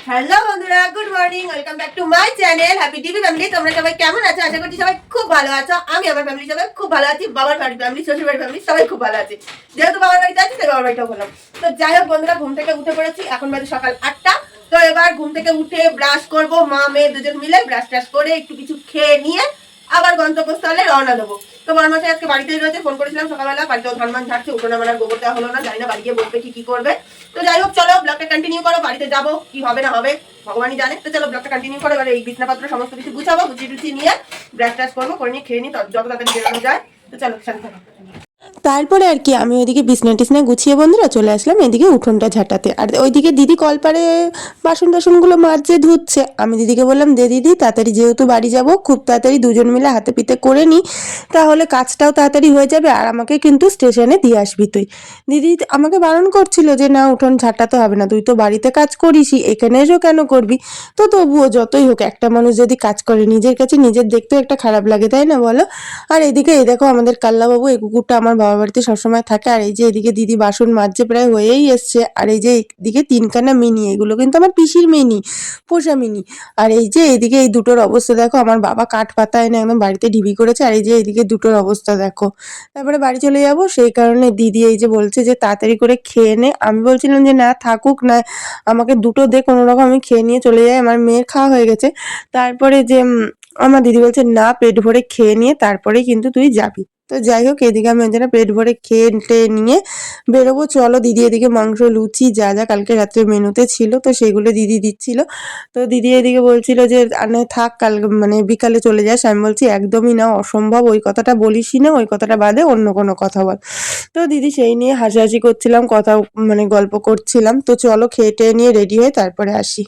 Hello বন্ধুরা, good morning, welcome back to my channel happy TV family. তোমরা সবাই কেমন আছো? আশা করছি সবাই খুব ভালো আছো। আমি আমার ফ্যামিলি সবাই খুব ভালো আছি। বাবার বাড়ি ফ্যামিলি, শ্বশুর বাড়ি ফ্যামিলি সবাই খুব ভালো আছে। যেহেতু বাবার বাড়িতে আছি তাই বাবার বাড়িটাও বললাম। তো যাই হোক বন্ধুরা, ঘুম থেকে উঠে পড়েছি, এখন বাজে সকাল 8টা। তো এবার ঘুম থেকে উঠে ব্রাশ করব, মা মেয়ে দুজন মিলে ব্রাশ ট্রাশ করে একটু কিছু খেয়ে নিয়ে আবার গন্তব্যস্থলে রওনা দেবো। তো বড়মাসাই আজকে বাড়িতেই রয়েছে, ফোন করেছিলাম সকালবেলা, বাড়িতেও ধানমান ঝাড়ছে, উঠোনা মানার গোবর দেওয়া হলো না, জানি না বাড়ি গিয়ে বলবে কি করবে। তো যাই হোক চলো ব্লগটা কন্টিনিউ করো, বাড়িতে যাবো কি হবে না হবে ভগবানই জানে। তো চলো ব্লগটা কন্টিনিউ করো। এবার এই বিছনাপত্র সমস্ত কিছু গুছাবো, গুছিয়ে টুছিয়ে নিয়ে ব্রাশ ট্রাশ করবো, করে নিয়ে খেয়ে নিই, যত তাড়াতাড়ি বেরোনো যায়। তো চলো সাথে থাকো। তারপরে আর কি আমি ওইদিকে বিছনা টিছনা গুছিয়ে বন্ধুরা চলে আসলাম এদিকে উঠোনটা ঝাঁটাতে। আর ওইদিকে দিদি কলপারে বাসন টাসনগুলো মাজছে ধুচ্ছে। আমি দিদিকে বললাম দে দিদি, তাড়াতাড়ি যেহেতু বাড়ি যাব খুব তাড়াতাড়ি দুজন মিলে হাতে পিতে করে নিই, তাহলে কাজটাও তাড়াতাড়ি হয়ে যাবে আর আমাকে কিন্তু স্টেশনে দিয়ে আসবি তুই। দিদি আমাকে বারণ করছিল যে না উঠোন ঝাঁটাতে হবে না, তুই তো বাড়িতে কাজ করিসই, এখানে এসেও কেন করবি। তো তবুও যতই হোক একটা মানুষ যদি কাজ করে নিজের কাছে নিজের দেখতেও একটা খারাপ লাগে, তাই না বলো। আর এদিকে এই দেখো আমাদের কাল্লাবাবু, এই কুকুরটা আমার বাবার বাড়িতে সবসময় থাকে। আর এই যে এদিকে দিদি বাসন মাজছে, প্রায় হয়েই এসছে। আর এই যে এদিকে তিনখানা মিনি, এগুলো কিন্তু আমার পিসির মিনি, পোষা মিনি। আর এই যে এদিকে এই দুটোর অবস্থা দেখো, আমার বাবা কাঠ পাতা এনে একদম বাড়িতে ঢিবি করেছে। আর এই যে এদিকে দুটোর অবস্থা দেখো। তারপরে বাড়ি চলে যাব, সেই কারণে দিদি এই যে বলছে যে তাড়াতাড়ি করে খেয়ে নে। আমি বলছিলাম যে না থাকুক না, আমাকে দুটো দে কোনো রকম, আমি খেয়ে নিয়ে চলে যাই, আমার মেয়ের খাওয়া হয়ে গেছে। তারপরে যে আমার দিদি বলছে না পেট ভরে খেয়ে নিয়ে তারপরেই কিন্তু তুই যাবি। তো যাই হোক এদিকে আমি ওই জন্য পেট ভরে খেয়ে টেয়ে নিয়ে বেরোবো। চলো দিদি এদিকে মাংস লুচি যা যা কালকে রাত্রে মেনুতে ছিল তো সেগুলো দিদি দিচ্ছিল। তো দিদি এদিকে বলছিল যে আনে থাক, কাল মানে বিকালে চলে যাস। আমি বলছি একদমই না, অসম্ভব, ওই কথাটা বলিসই না, ওই কথাটা বাদে অন্য কোনো কথা বল। তো দিদি সেই নিয়ে হাসাহাসি করছিলাম, কথা মানে গল্প করছিলাম। তো চলো খেয়ে টেয়ে নিয়ে রেডি হয়ে তারপরে আসি।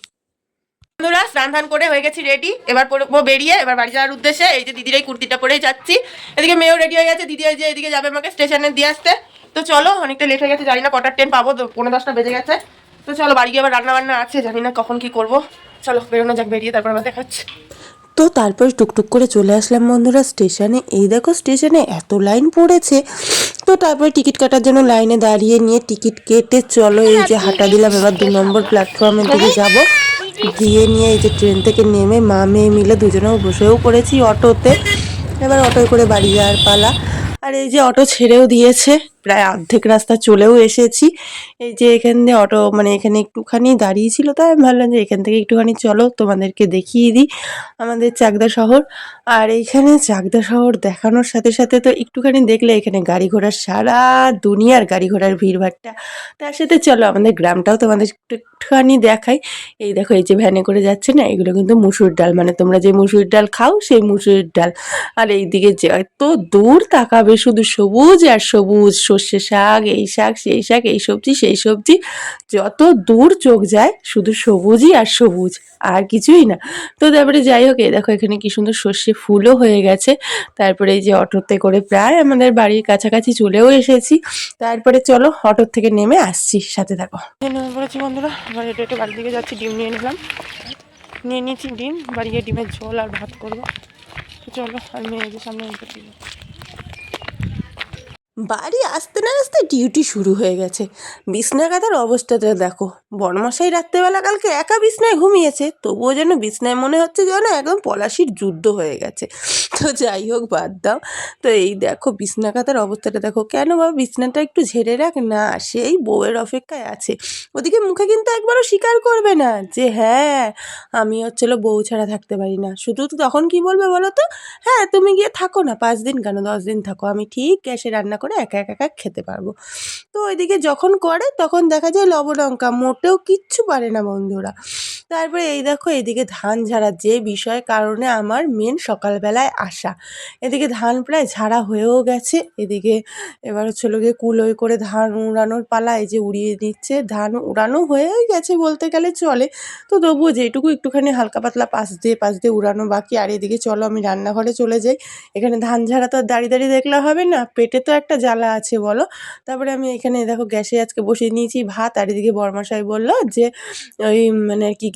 বন্ধুরা স্নান ধান করে হয়ে গেছি রেডি, এবার পরবো বেরিয়ে, এবার বাড়ি যাওয়ার উদ্দেশ্যে। এই যে দিদির এই কুর্তিটা পরেই যাচ্ছি। এদিকে মেয়েও রেডি হয়ে গেছে, দিদি এই যে এদিকে যাবে আমাকে স্টেশনে দিয়ে আসতে। তো চলো, অনেকটা লেট হয়ে গেছে, জানি না কটার ট্রেন পাবো, 9:30 বেজে গেছে। তো চলো বাড়ি গিয়ে আবার রান্না বান্না আছে, জানি না কখন কি করবো। চলো বেরোনো যাক, বেরিয়ে তারপর আবার দেখাচ্ছি। তো তারপর টুকটুক করে চলে আসলাম বন্ধুরা স্টেশনে। এই দেখো স্টেশনে এত লাইন পড়েছে। তো তারপরে টিকিট কাটার জন্য লাইনে দাঁড়িয়ে নিয়ে টিকিট কেটে চলো এই যে হাঁটা দিলাম, এবার 2 নম্বর প্ল্যাটফর্মের দিকে যাব। গিয়ে নিয়ে এই যে ট্রেন থেকে নেমে মা মেয়ে মিলে দুজনেও বসেও পড়েছি অটোতে। এবার অটোয় করে বাড়ি যাওয়ার পালা। আর এই যে অটো ছেড়েও দিয়েছে, প্রায় অর্ধেক রাস্তা চলেও এসেছি। এই যে এখান দিয়ে অটো মানে এখানে একটুখানি দাঁড়িয়েছিল, তাই আমি ভাবলাম যে এখান থেকে একটুখানি চলো তোমাদেরকে দেখিয়ে দিই আমাদের চাকদা শহর। আর এইখানে চাকদা শহর দেখানোর সাথে সাথে তো একটুখানি দেখলে এখানে গাড়ি ঘোড়ার সারা দুনিয়ার গাড়ি ঘোড়ার ভিড়ভাট্টা, তার সাথে চলো আমাদের গ্রামটাও তোমাদের একটুখানি দেখাই। এই দেখো এই যে ভ্যানে করে যাচ্ছে না, এগুলো কিন্তু মুসুর ডাল, মানে তোমরা যে মুসুর ডাল খাও সেই মুসুর ডাল। আর এইদিকে যে এত দূর তাকাবে শুধু সবুজ আর সবুজ, সর্ষে শাক, এই শাক সেই শাক, এই সবজি সেই সবজি, যত দূর চোখ যায় শুধু সবুজই আর সবুজ, আর কিছুই না। তো তারপরে যাই হোক এই দেখো এখানে কি সুন্দর সর্ষে ফুলও হয়ে গেছে। তারপরে এই যে অটোতে করে প্রায় আমাদের বাড়ির কাছাকাছি চলেও এসেছি। তারপরে চলো অটোর থেকে নেমে আসছি, সাথে থাকো। নেমে পড়েছি বন্ধুরা, এবার হেঁটে হেঁটে বাড়ির দিকে যাচ্ছি। ডিম নিয়ে নিলাম, নিয়ে নিয়েছি ডিম, বাড়ি গিয়ে ডিমের ঝোল আর ভাত করবো। তো চলো আর মেয়েদের সামনে উঠে বাড়ি আসতে না আসতে ডিউটি শুরু হয়ে গেছে। বিছনা কাঁথার অবস্থাটা দেখো, বড়মশাই রাত্রেবেলা কালকে একা বিছনায় ঘুমিয়েছে, তবুও যেন বিছনায় মনে হচ্ছে যেন একদম পলাশির যুদ্ধ হয়ে গেছে। তো যাই হোক বাদ দাও। তো এই দেখো বিছনা কাঁথার অবস্থাটা দেখো। কেন বাবা বিছনাটা একটু ঝেড়ে রাখ না, সেই বউয়ের অপেক্ষায় আছে। ওদিকে মুখে কিন্তু একবারও স্বীকার করবে না যে হ্যাঁ আমি হচ্ছিল বউ ছাড়া থাকতে পারি না। শুধু তো তখন কি বলবে বলো তো, হ্যাঁ তুমি গিয়ে থাকো না, 5 দিন কেন 10 দিন থাকো, আমি ঠিক গ্যাসে রান্না করে একা একা একা খেতে পারবো। তো ওইদিকে যখন করে তখন দেখা যায় লবডঙ্কা, মোটেও কিচ্ছু পারে না বন্ধুরা। তারপরে এই দেখো এদিকে ধান ঝাড়ার যে বিষয় কারণে আমার মেন সকালবেলায় আসা। এদিকে ধান প্রায় ঝাড়া হয়েও গেছে। এদিকে এবার হচ্ছিল গিয়ে কুলোয় করে ধান উড়ানোর পালা, এই যে উড়িয়ে নিচ্ছে। ধান উড়ানো হয়েই গেছে বলতে গেলে চলে। তো তবুও যেটুকু একটুখানি হালকা পাতলা পাশ দিয়ে উড়ানো বাকি। আর এদিকে চলো আমি রান্নাঘরে চলে যাই। এখানে ধান ঝাড়া তো আর দাঁড়িয়ে দাঁড়িয়ে দেখলে হবে না, পেটে তো একটা জ্বালা আছে বলো। তারপরে আমি এখানে দেখো গ্যাসে আজকে বসিয়ে নিয়েছি ভাত। আর এদিকে বরমাশাই বললো যে ওই মানে আর কি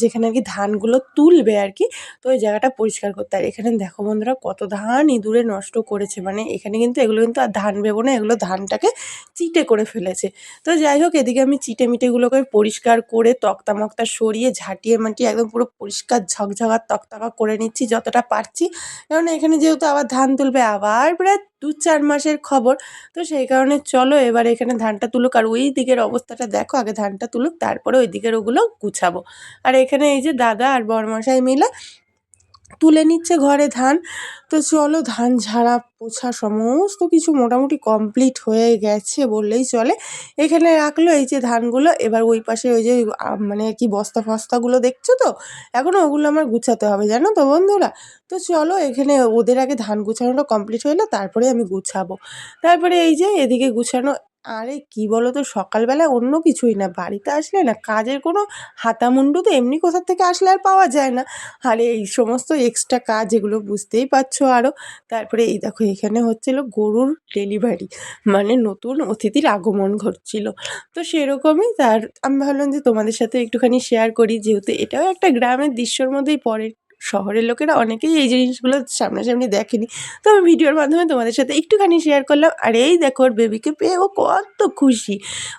যেখানে আর কি ধানগুলো তুলবে আর কি, তো ওই জায়গাটা পরিষ্কার করতে। আর এখানে দেখো বন্ধুরা কত ধান ইঁদুরে নষ্ট করেছে, মানে এখানে কিন্তু এগুলো কিন্তু আর ধান ভেবো না, এগুলো ধানটাকে চিটে করে ফেলেছে। তো যাই হোক, এদিকে আমি চিটে মিটেগুলোকে পরিষ্কার করে তক্তা মক্তা সরিয়ে ঝাঁটিয়ে মাটিয়ে একদম পুরো পরিষ্কার ঝকঝকা তকতকা করে নিচ্ছি যতটা পারছি, কারণ এখানে যেহেতু আবার ধান তুলবে, আবার প্রায় 2-4 মাসের খবর। তো সেই কারণে চলো এবার এখানে ধানটা তুলুক, আর ওই দিকের অবস্থাটা দেখো, আগে ধানটা তুলুক তারপরে ওই দিকের ওগুলো গুছাবো। আর এখানে এই যে দাদা আর বরমশাই মিলে তুলে নিচ্ছে ঘরে ধান। তো চলো, ধান ঝাড়া পোছা সমস্ত কিছু মোটামুটি কমপ্লিট হয়ে গেছে বললেই চলে। এখানে রাখলো এই যে ধানগুলো, এবার ওই পাশে ওই যে মানে কি বস্তা ফস্তাগুলো দেখছো তো, এখনও ওগুলো আমার গুছাতে হবে জানো তো বন্ধুরা। তো চলো, এখানে ওদের আগে ধান গুছানোটা কমপ্লিট হলো, তারপরে আমি গুছাবো। তারপরে এই যে এদিকে গুছানো, আরে কি বলো তো, সকালবেলা অন্য কিছুই না, বাড়িতে আসলে না কাজের কোনো হাতামুন্ডু তো এমনি কোথা থেকে আসলে আর পাওয়া যায় না। আর এই সমস্ত এক্সট্রা কাজ এগুলো বুঝতেই পারছো আরও। তারপরে এই দেখো এখানে হচ্ছিল গরুর ডেলিভারি, মানে নতুন অতিথির আগমন ঘটছিল। তো সেরকমই, তার আমি ভাবলাম যে তোমাদের সাথে একটুখানি শেয়ার করি, যেহেতু এটাও একটা গ্রামের দৃশ্যর মধ্যেই পড়ে। শহরের লোকেরা অনেকেই এই জিনিসগুলো সামনাসামনি দেখেনি, তো আমি ভিডিওর মাধ্যমে তোমাদের সাথে একটুখানি শেয়ার করলাম। আর এই দেখো ওর বেবিকে পেয়ে ও কত খুশি।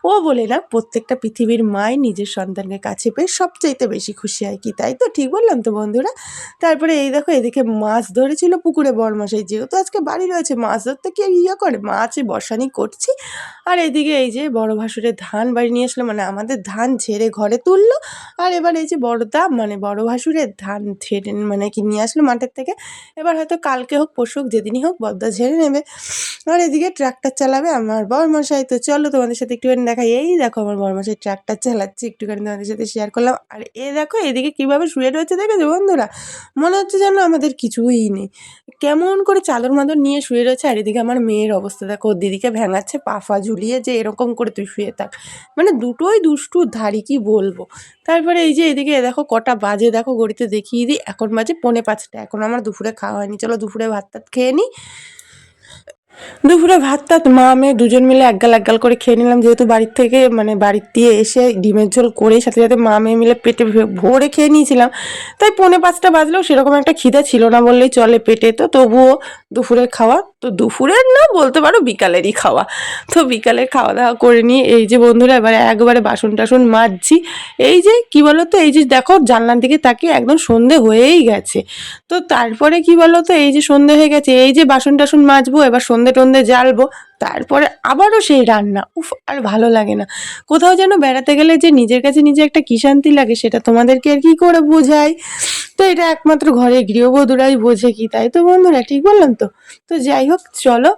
ও বলে না, প্রত্যেকটা পৃথিবীর মাই নিজের সন্তানকে কাছে পেয়ে সবচাইতে বেশি খুশি হয়, কি তাই তো? ঠিক বললাম তো বন্ধুরা? তারপরে এই দেখো এদিকে মাছ ধরেছিল পুকুরে বরমশাই, যেহেতু আজকে বাড়ি রয়েছে মাছ ধরতে কি আর ইয়ে করে, মাছ বসানি করছি। আর এদিকে এই যে বড় ভাসুরের ধান বাড়ি নিয়ে আসলো, মানে আমাদের ধান ঝেড়ে ঘরে তুললো। আর এবার এই যে বড়দা মানে বড় ভাসুরের ধান ঝেড়ে মানে কি নিয়ে আসলো মাঠের থেকে, এবার হয়তো কালকে হোক পরশু হোক যেদিনই হোক বড়দা ঝেড়ে নেবে। আর এদিকে ট্রাক্টর চালাবে আমার বরমশাই। তো চলো তোমাদের সাথে একটুখানি দেখাই, এই দেখো আমার বরমশাই ট্রাক্টর চালাচ্ছে, একটুখানি তোমাদের সাথে শেয়ার করলাম। আর এ দেখো এদিকে কীভাবে শুয়ে রয়েছে দেখেছো বন্ধুরা, মনে হচ্ছে যেন আমাদের কিছুই নেই, কেমন করে চাদর মাদর নিয়ে শুয়ে রয়েছে। আর এদিকে আমার মেয়ের অবস্থা দেখো, ওর দিদিকে ভেঙাচ্ছে পা ফা ঝুলিয়ে যে এরকম করে তুই শুয়ে থাক, মানে দুটোই দুষ্টুর ধারি কি বলবো। তারপরে এই যে এদিকে দেখো কটা বাজে, দেখো ঘড়িতে দেখিয়ে দিই, এখন বাজে 4:45, এখন আমার দুপুরে খাওয়া হয়নি। চলো দুপুরে ভাত টাত খেয়ে নিই। দুপুরে ভাত টাত মা মেয়ে দুজন মিলে একগাল করে খেয়ে নিলাম, যেহেতু বাড়ির থেকে মানে বাড়ির দিয়ে এসে ডিমের ঝোল করে সাথে সাথে মা মেয়ে মিলে পেটে ভরে খেয়ে নিয়েছিলাম। তাই 4:45 বাজলেও সেরকম একটা খিদে ছিল না বললেই চলে পেটে, তো তবুও দুপুরের খাওয়া, তো দুপুরের না বলতে পারো বিকালেরই খাওয়া। তো বিকালের খাওয়া দাওয়া করে নিয়ে এই যে বন্ধুরা এবারে একবারে বাসন টাসন মাজছি। এই যে কি বলো তো, এই যে দেখো জানলার দিকে তাকিয়ে একদম সন্ধে হয়েই গেছে। তো তারপরে কি বলো তো, এই যে সন্ধে হয়ে গেছে, এই যে বাসন টাসন মাজবো, এবার সন্ধে টন্ধে জ্বালবো, তারপরে আবারও সেই রান্না। উফ, আর ভালো লাগে না। কোথাও যেন বেড়াতে গেলে যে নিজের কাছে নিজে একটা কি শান্তি লাগে, সেটা তোমাদেরকে আর কি করে বোঝাই। তো এটা একমাত্র ঘরে গৃহবধূরাই বোঝে, কি তাই তো বন্ধুরা? ঠিক বললাম তো? তো যাই হোক চলো,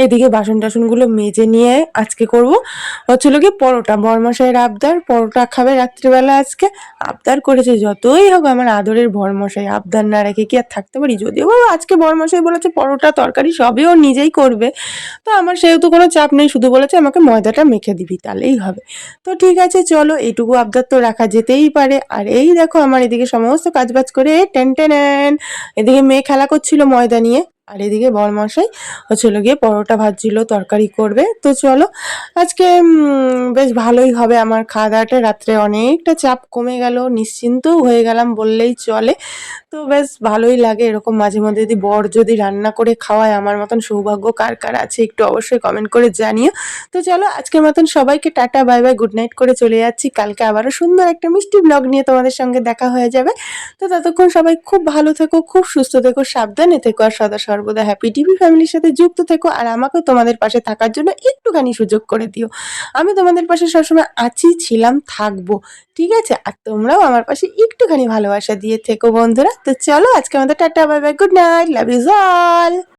এদিকে বাসন টাসনগুলো মেজে নিয়ে আজকে করব হচ্ছিল কি পরোটা। বরমশাইয়ের আবদার, পরোটা খাবে রাত্রিবেলা আজকে, আবদার করেছে। যতই হোক আমার আদরের বরমশাই, আবদার না রেখে কি আর থাকতে পারি? যদিও বা আজকে বরমশাই বলেছে পরোটা তরকারি সবই ও নিজেই করবে, তো আমার সেহেতু কোনো চাপ নেই, শুধু বলেছে আমাকে ময়দাটা মেখে দিবি তাহলেই হবে। তো ঠিক আছে চলো, এইটুকু আবদার তো রাখা যেতেই পারে। আর এই দেখো আমার এদিকে সমস্ত কাজবাজ করে টেন টেন, এদিকে মেয়ে খেলা করছিল ময়দা নিয়ে, আর এদিকে বরমশাই হচ্ছিল গিয়ে পরোটা ভাজছিল, তরকারি করবে। তো চলো আজকে বেশ ভালোই হবে আমার খাওয়া দাওয়াটা, রাত্রে অনেকটা চাপ কমে গেল, নিশ্চিন্তও হয়ে গেলাম বললেই চলে। তো বেশ ভালোই লাগে এরকম মাঝে মধ্যে, যদি বর যদি রান্না করে খাওয়ায়, আমার মতন সৌভাগ্য কার কার আছে একটু অবশ্যই কমেন্ট করে জানিও। তো চলো আজকের মতন সবাইকে tata bye bye good night করে চলে যাচ্ছি, কালকে আবারও সুন্দর একটা মিষ্টি ব্লগ নিয়ে তোমাদের সঙ্গে দেখা হয়ে যাবে। তো ততক্ষণ সবাই খুব ভালো থেকো, খুব সুস্থ থেকো, সাবধানে থেকো, আর সদা সর্বদা হ্যাপি টিভি ফ্যামিলির সাথে যুক্ত থেকো। আর আমাকেও তোমাদের পাশে থাকার জন্য একটুখানি সুযোগ করে দিও, আমি তোমাদের পাশে সবসময় আছি, ছিলাম, থাকবো, ঠিক আছে? আর তোমরাও আমার পাশে একটুখানি ভালোবাসা দিয়ে থেকো বন্ধুরা। তো চলো আজকে আমাদের tata bye bye good night, love you all.